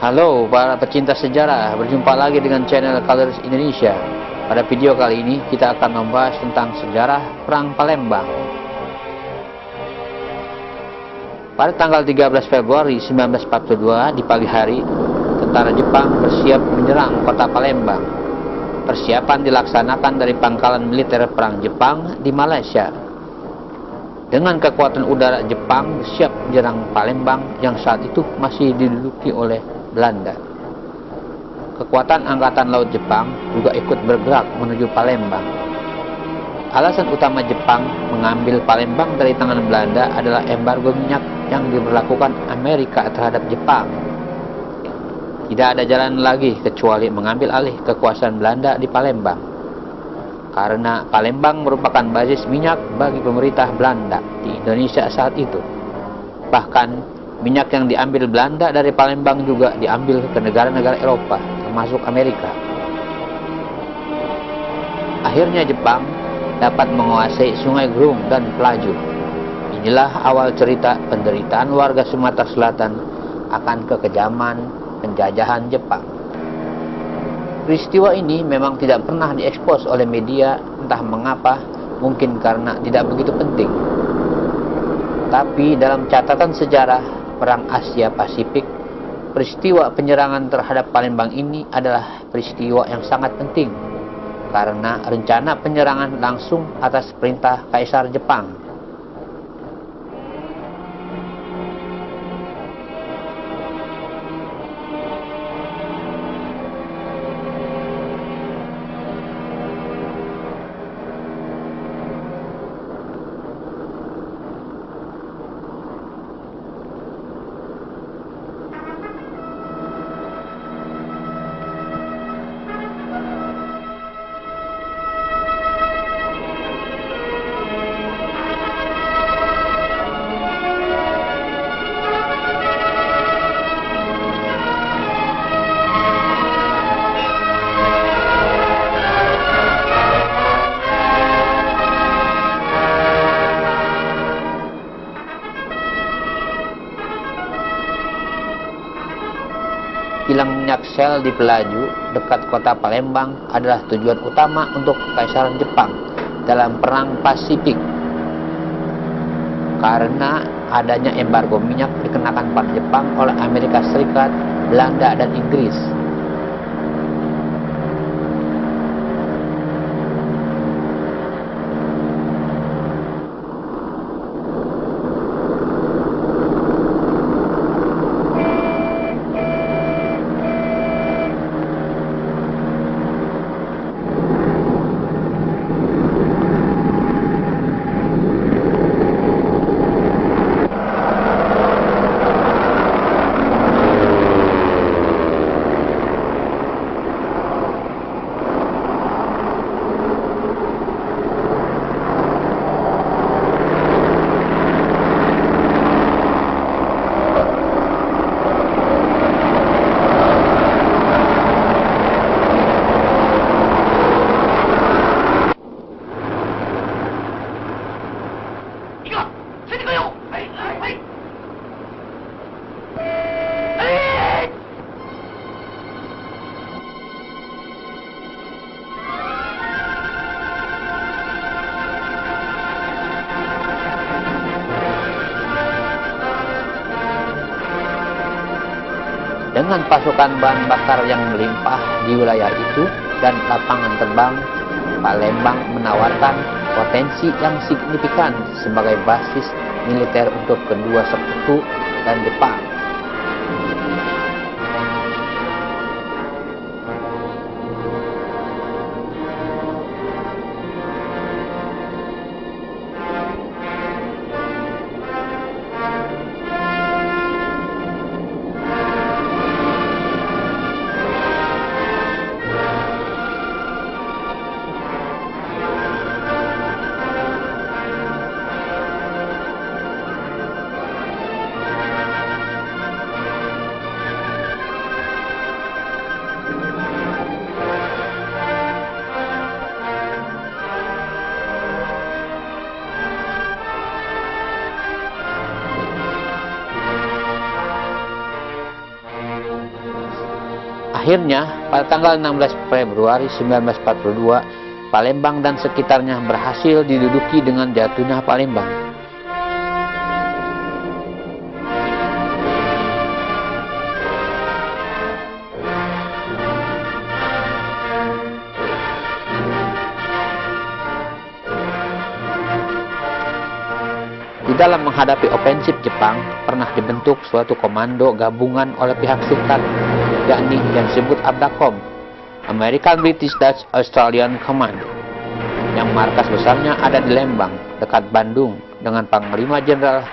Halo para pecinta sejarah, berjumpa lagi dengan channel Colors Indonesia. Pada video kali ini kita akan membahas tentang sejarah Perang Palembang. Pada tanggal 13 Februari 1942 di pagi hari, tentara Jepang bersiap menyerang kota Palembang. Persiapan dilaksanakan dari pangkalan militer perang Jepang di Malaysia. Dengan kekuatan udara Jepang siap menyerang Palembang yang saat itu masih diduduki oleh Belanda. Kekuatan Angkatan Laut Jepang juga ikut bergerak menuju Palembang. Alasan utama Jepang mengambil Palembang dari tangan Belanda adalah embargo minyak yang diberlakukan Amerika terhadap Jepang. Tidak ada jalan lagi kecuali mengambil alih kekuasaan Belanda di Palembang, karena Palembang merupakan basis minyak bagi pemerintah Belanda di Indonesia saat itu. Bahkan minyak yang diambil Belanda dari Palembang juga diambil ke negara-negara Eropa, termasuk Amerika. Akhirnya Jepang dapat menguasai Sungai Grung dan Pelaju. Inilah awal cerita penderitaan warga Sumatera Selatan akan kekejaman penjajahan Jepang. Peristiwa ini memang tidak pernah diekspos oleh media, entah mengapa, mungkin karena tidak begitu penting. Tapi dalam catatan sejarah Perang Asia Pasifik, peristiwa penyerangan terhadap Palembang ini adalah peristiwa yang sangat penting, karena rencana penyerangan langsung atas perintah Kaisar Jepang. Kilang minyak Shell di Pelaju, dekat kota Palembang, adalah tujuan utama untuk Kekaisaran Jepang dalam Perang Pasifik. Karena adanya embargo minyak dikenakan pada Jepang oleh Amerika Serikat, Belanda, dan Inggris. Dengan pasukan bahan bakar yang melimpah di wilayah itu dan lapangan terbang, Palembang menawarkan potensi yang signifikan sebagai basis militer untuk kedua sekutu dan Jepang. Akhirnya, pada tanggal 16 Februari 1942, Palembang dan sekitarnya berhasil diduduki dengan jatuhnya Palembang. Di dalam menghadapi ofensif Jepang, pernah dibentuk suatu komando gabungan oleh pihak Sultan, yakni yang disebut ABDACOM, American British Dutch Australian Command, yang markas besarnya ada di Lembang, dekat Bandung, dengan Panglima Jenderal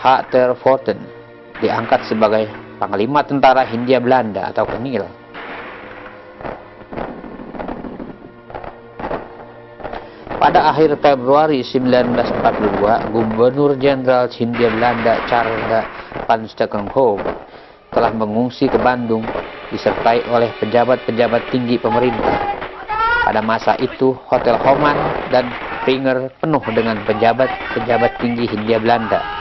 H. Ter Voeten, diangkat sebagai Panglima Tentara Hindia Belanda atau KNIL. Pada akhir Februari 1942, Gubernur Jenderal Hindia Belanda Charles van Stekenhoek telah mengungsi ke Bandung disertai oleh pejabat-pejabat tinggi pemerintah. Pada masa itu, Hotel Homan dan Springer penuh dengan pejabat-pejabat tinggi Hindia Belanda.